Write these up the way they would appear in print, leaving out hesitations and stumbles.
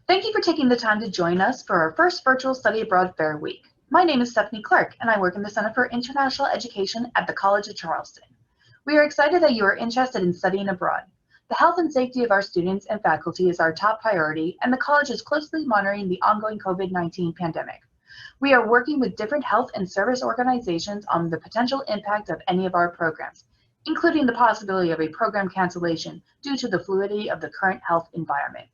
Thank you for taking the time to join us for our first virtual Study Abroad Fair Week. My name is Stephanie Clark, and I work in the Center for International Education at the College of Charleston. We are excited that you are interested in studying abroad. The health and safety of our students and faculty is our top priority, and the college is closely monitoring the ongoing COVID-19 pandemic. We are working with different health and service organizations on the potential impact of any of our programs, including the possibility of a program cancellation due to the fluidity of the current health environment.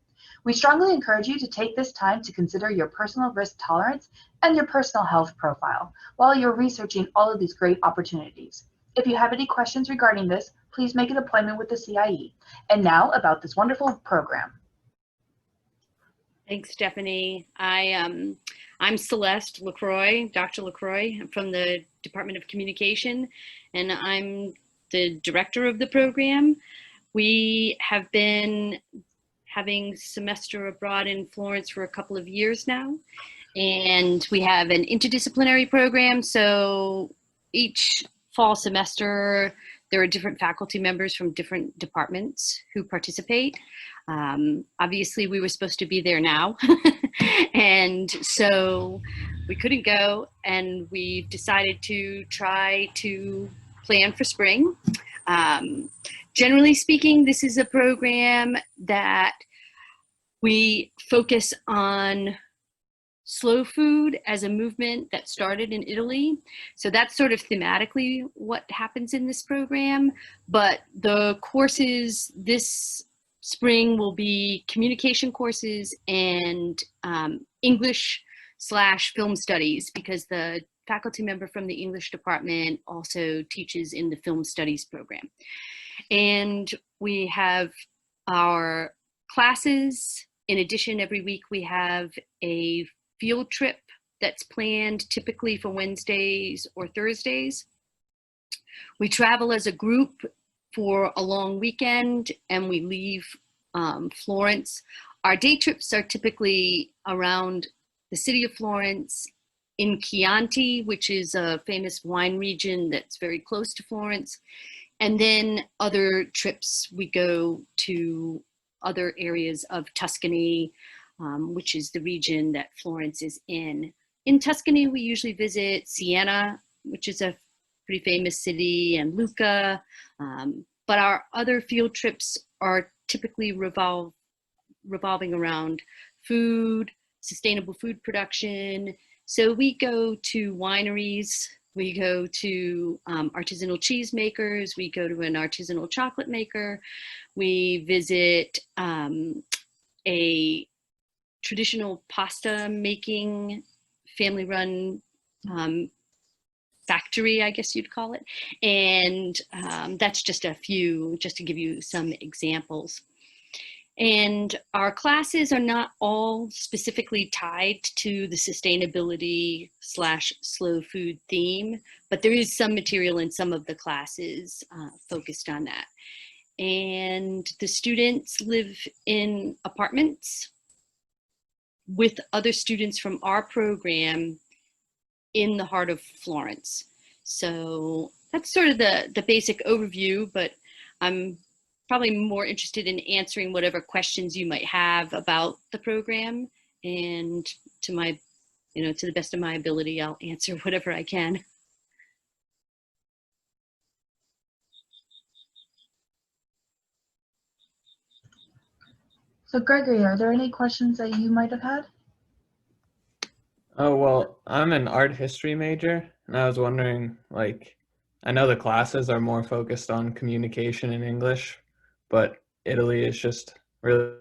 We strongly encourage you to take this time to consider your personal risk tolerance and your personal health profile while you're researching all of these great opportunities. If you have any questions regarding this, please make an appointment with the CIE. And now about this wonderful program. Thanks, Stephanie. I'm Celeste LaCroix, Dr. LaCroix. I'm from the Department of Communication, and I'm the director of the program. We have been having semester abroad in Florence for a couple of years now, and we have an interdisciplinary program. So each fall semester, there are different faculty members from different departments who participate. Obviously, we were supposed to be there now, and so we couldn't go, and we decided to try to plan for spring. Generally speaking, this is a program that we focus on slow food as a movement that started in Italy. So that's sort of thematically what happens in this program. But the courses this spring will be communication courses and English/film studies, because the faculty member from the English department also teaches in the film studies program. And we have our classes. In addition, every week we have a field trip that's planned typically for Wednesdays or Thursdays. We travel as a group for a long weekend, and we leave Florence. Our day trips are typically around the city of Florence, in Chianti, which is a famous wine region that's very close to Florence. And then other trips, we go to other areas of Tuscany, which is the region that Florence is in. In Tuscany, we usually visit Siena, which is a pretty famous city, and Lucca. But our other field trips are typically revolving around food, sustainable food production. So we go to wineries, we go to artisanal cheese makers, we go to an artisanal chocolate maker, we visit a traditional pasta making family-run factory, I guess you'd call it. And that's just a few, just to give you some examples. And our classes are not all specifically tied to the sustainability/slow food theme, but there is some material in some of the classes focused on that. And the students live in apartments with other students from our program in the heart of Florence. So that's sort of the basic overview, but I'm probably more interested in answering whatever questions you might have about the program, and to my, to the best of my ability, I'll answer whatever I can. So Gregory, are there any questions that you might have had? Oh, well, I'm an art history major, and I was wondering, I know the classes are more focused on communication in English, but Italy is just really,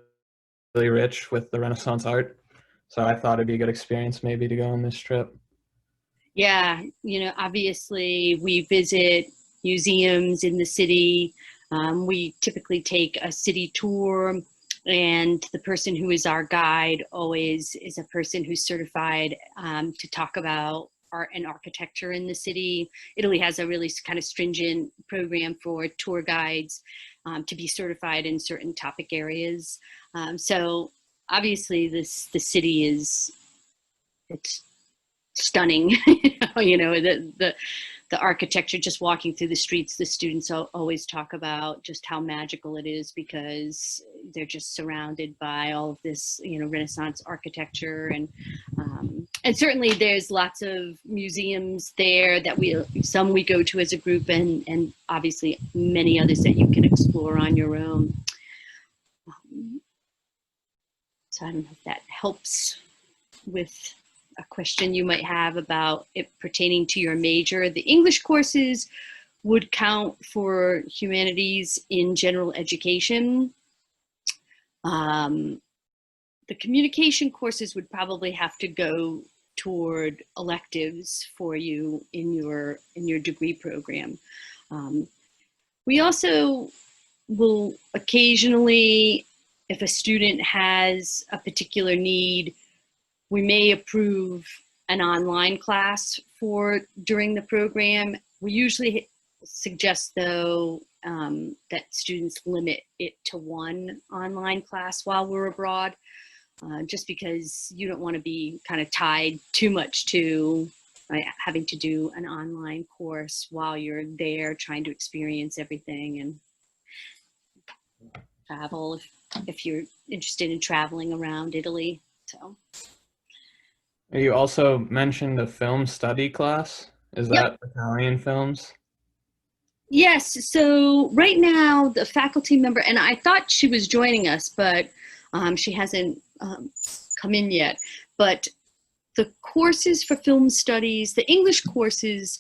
really rich with the Renaissance art. So I thought it'd be a good experience maybe to go on this trip. Yeah, obviously we visit museums in the city. We typically take a city tour, and the person who is our guide always is a person who's certified to talk about art and architecture in the city. Italy has a really kind of stringent program for tour guides to be certified in certain topic areas. So obviously the city it's stunning. The the architecture, just walking through the streets, the students always talk about just how magical it is because they're just surrounded by all of this, Renaissance architecture. And certainly there's lots of museums there that some we go to as a group, and obviously many others that you can explore on your own. So I don't know if that helps with a question you might have about it pertaining to your major. The English courses would count for humanities in general education. The communication courses would probably have to go toward electives for you in your degree program. We also will occasionally, if a student has a particular need, we may approve an online class during the program. We usually suggest, though, that students limit it to one online class while we're abroad, just because you don't want to be kind of tied too much to having to do an online course while you're there trying to experience everything and travel if you're interested in traveling around Italy. So. You also mentioned a film study class. Is that Italian films? Yes. So right now, the faculty member, and I thought she was joining us, but she hasn't come in yet. But the courses for film studies, the English courses,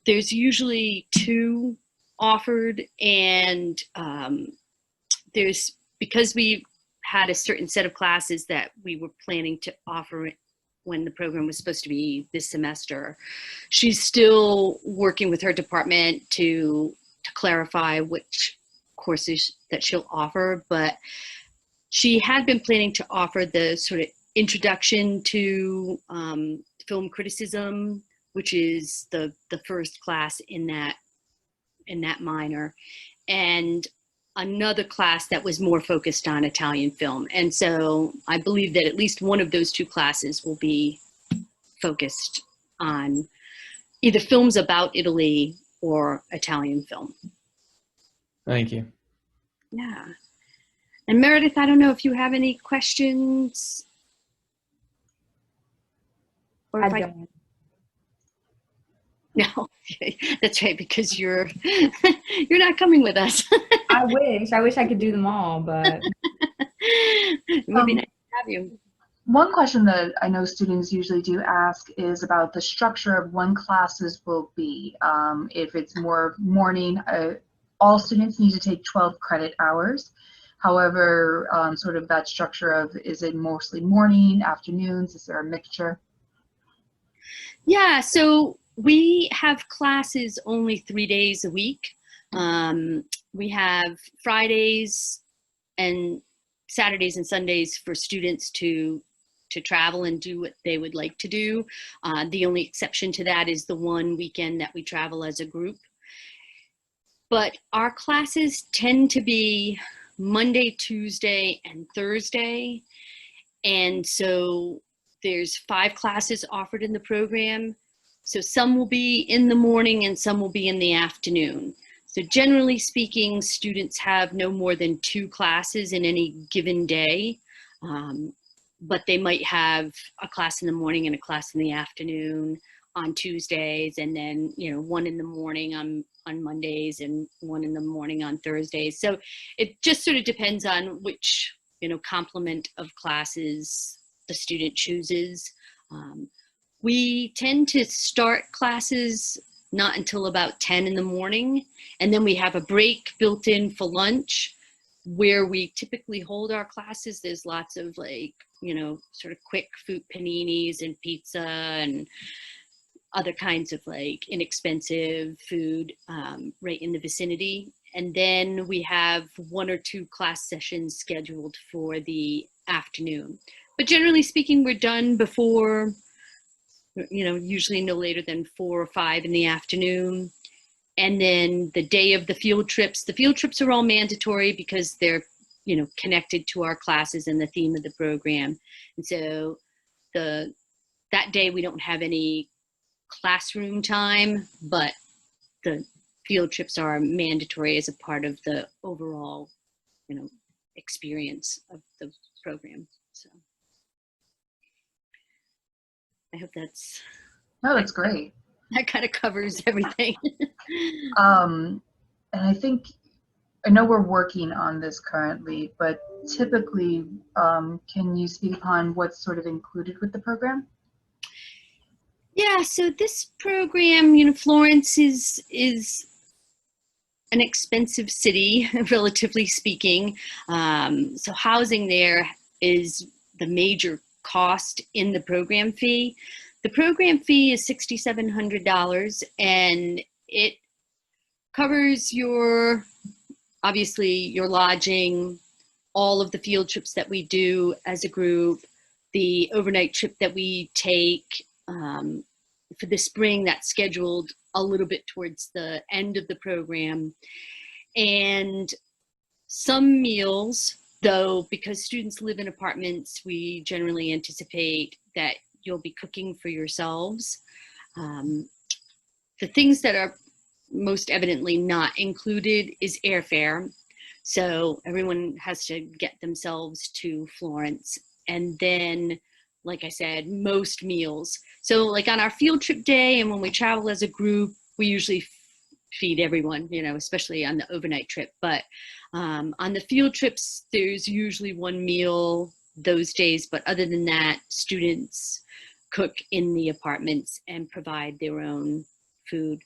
there's usually 2 offered, and because we had a certain set of classes that we were planning to offer when the program was supposed to be this semester. She's still working with her department to clarify which courses that she'll offer, but she had been planning to offer the sort of introduction to film criticism, which is the first class in that minor, and another class that was more focused on Italian film. And so I believe that at least one of those 2 classes will be focused on either films about Italy or Italian film. Thank you. Yeah. And Meredith, I don't know if you have any questions. Or if I don't. No, that's right, because you're not coming with us. I wish I could do them all, but It would be nice to have you. One question that I know students usually do ask is about the structure of when classes will be. If it's more morning, all students need to take 12 credit hours. However, sort of that structure of, is it mostly morning, afternoons? Is there a mixture? Yeah, so we have classes only 3 days a week. We have Fridays and Saturdays and Sundays for students to travel and do what they would like to do. The only exception to that is the one weekend that we travel as a group. But our classes tend to be Monday, Tuesday, and Thursday. And so there's 5 classes offered in the program. So some will be in the morning and some will be in the afternoon. So generally speaking, students have no more than 2 classes in any given day, but they might have a class in the morning and a class in the afternoon on Tuesdays, and then, one in the morning on Mondays and one in the morning on Thursdays. So it just sort of depends on which, complement of classes the student chooses. We tend to start classes not until about 10 in the morning. And then we have a break built in for lunch where we typically hold our classes. There's lots of sort of quick food paninis and pizza and other kinds of inexpensive food right in the vicinity. And then we have 1 or 2 class sessions scheduled for the afternoon. But generally speaking, we're done before, usually no later than 4 or 5 in the afternoon. And then the day of the field trips are all mandatory because they're, connected to our classes and the theme of the program. And so that day we don't have any classroom time, but the field trips are mandatory as a part of the overall, experience of the program. So I hope No, that's great. that kind of covers everything. And I know we're working on this currently, but typically, can you speak upon what's sort of included with the program? Yeah, so this program, Florence is an expensive city, relatively speaking. So housing there is the major cost in the program fee. The program fee is $6,700, and it covers obviously your lodging, all of the field trips that we do as a group, the overnight trip that we take. For the spring, that's scheduled a little bit towards the end of the program. And some meals, though, because students live in apartments, we generally anticipate that you'll be cooking for yourselves. The things that are most evidently not included is airfare. So everyone has to get themselves to Florence. And then, like I said, most meals. So like on our field trip day and when we travel as a group, we usually feed everyone, especially on the overnight trip. But on the field trips, there's usually one meal those days. But other than that, students cook in the apartments and provide their own food.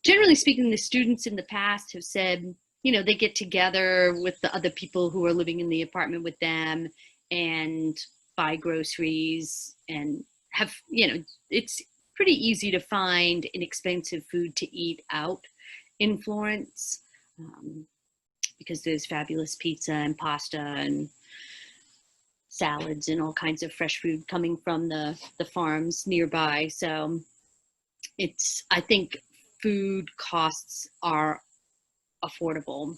Generally speaking, the students in the past have said, they get together with the other people who are living in the apartment with them and buy groceries and have, it's pretty easy to find inexpensive food to eat out in Florence, because there's fabulous pizza and pasta and salads and all kinds of fresh food coming from the farms nearby. So I think food costs are affordable.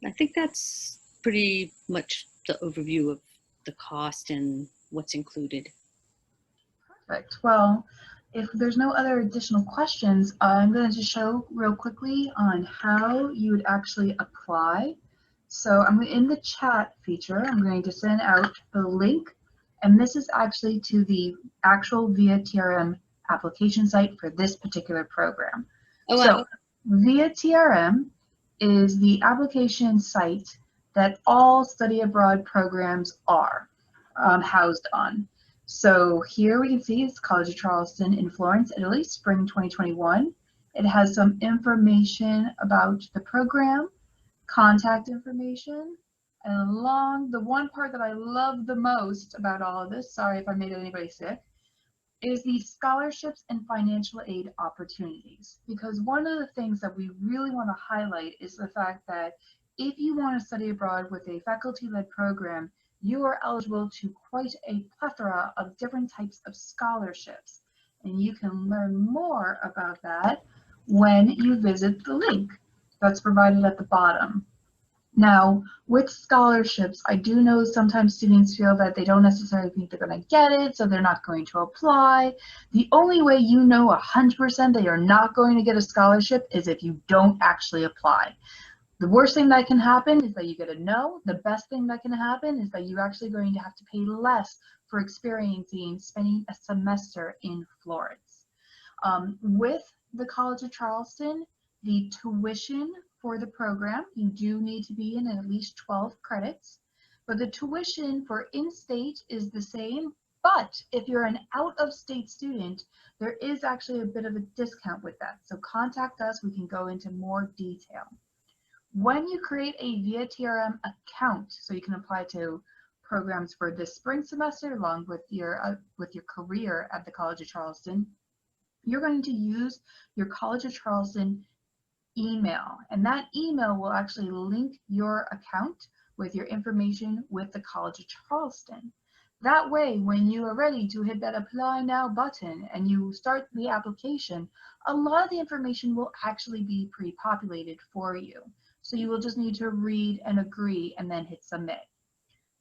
I think that's pretty much the overview of the cost and what's included. Perfect. Well, if there's no other additional questions, I'm going to just show real quickly on how you would actually apply. So I'm in the chat feature, I'm going to send out the link, and this is actually to the actual VIA TRM application site for this particular program. Oh, wow. So VIA TRM is the application site that all study abroad programs are housed on. So here we can see it's College of Charleston in Florence, Italy, spring 2021. It has some information about the program, contact information, and along the one part that I love the most about all of this, sorry if I made anybody sick, is the scholarships and financial aid opportunities. Because one of the things that we really want to highlight is the fact that if you want to study abroad with a faculty-led program, you are eligible to quite a plethora of different types of scholarships. And you can learn more about that when you visit the link that's provided at the bottom. Now, with scholarships, I do know sometimes students feel that they don't necessarily think they're going to get it, so they're not going to apply. The only way you know 100% that you're not going to get a scholarship is if you don't actually apply. The worst thing that can happen is that you get a no. The best thing that can happen is that you're actually going to have to pay less for spending a semester in Florence. With the College of Charleston, the tuition for the program, you do need to be in at least 12 credits, but the tuition for in-state is the same, but if you're an out-of-state student, there is actually a bit of a discount with that. So contact us, we can go into more detail. When you create a VIA TRM account, so you can apply to programs for this spring semester along with your career at the College of Charleston, you're going to use your College of Charleston email, and that email will actually link your account with your information with the College of Charleston. That way, when you are ready to hit that apply now button and you start the application, a lot of the information will actually be pre-populated for you. So you will just need to read and agree and then hit submit.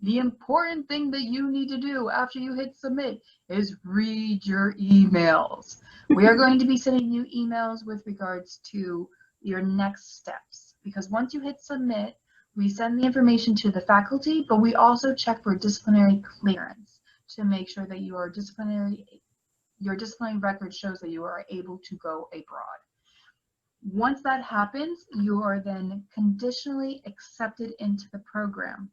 The important thing that you need to do after you hit submit is read your emails. We are going to be sending you emails with regards to your next steps, because once you hit submit, we send the information to the faculty, but we also check for disciplinary clearance to make sure that your disciplinary record shows that you are able to go abroad. Once that happens, you are then conditionally accepted into the program.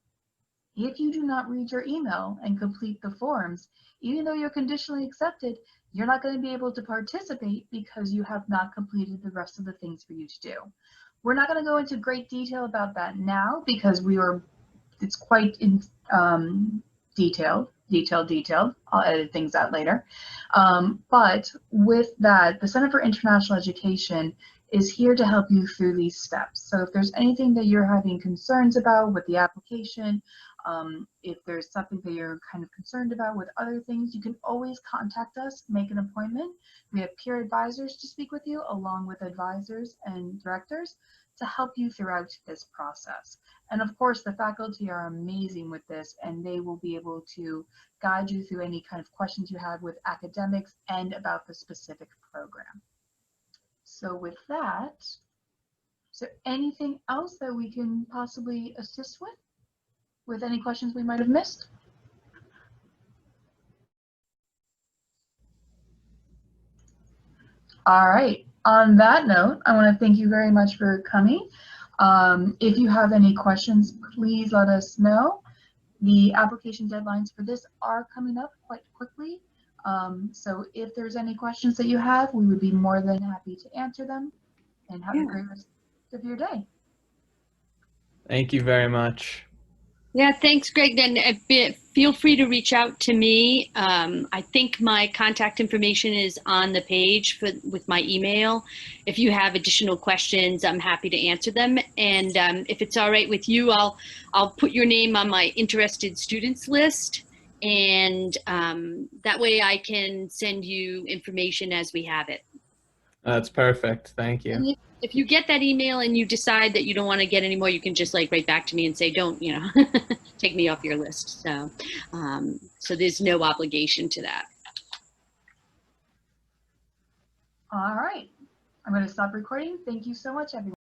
If you do not read your email and complete the forms, even though you're conditionally accepted, you're not going to be able to participate because you have not completed the rest of the things for you to do. We're not going to go into great detail about that now because it's quite detailed. I'll edit things out later. But with that, the Center for International Education is here to help you through these steps. So if there's anything that you're having concerns about with the application, if there's something that you're kind of concerned about with other things, you can always contact us, make an appointment. We have peer advisors to speak with you, along with advisors and directors to help you throughout this process. And of course, the faculty are amazing with this, and they will be able to guide you through any kind of questions you have with academics and about the specific program. So with that, is there anything else that we can possibly assist with any questions we might have missed? All right, on that note, I want to thank you very much for coming. If you have any questions, please let us know. The application deadlines for this are coming up quite quickly. So if there's any questions that you have, we would be more than happy to answer them, and have a great rest of your day. Thank you very much. Yeah, thanks, Greg. Then feel free to reach out to me. I think my contact information is on the page with my email. If you have additional questions, I'm happy to answer them. And if it's all right with you, I'll put your name on my interested students list, and that way I can send you information as we have it. That's perfect. Thank you. And if you get that email and you decide that you don't want to get any more, you can just write back to me and say, don't, take me off your list. So, so there's no obligation to that. All right, I'm going to stop recording. Thank you so much, everyone.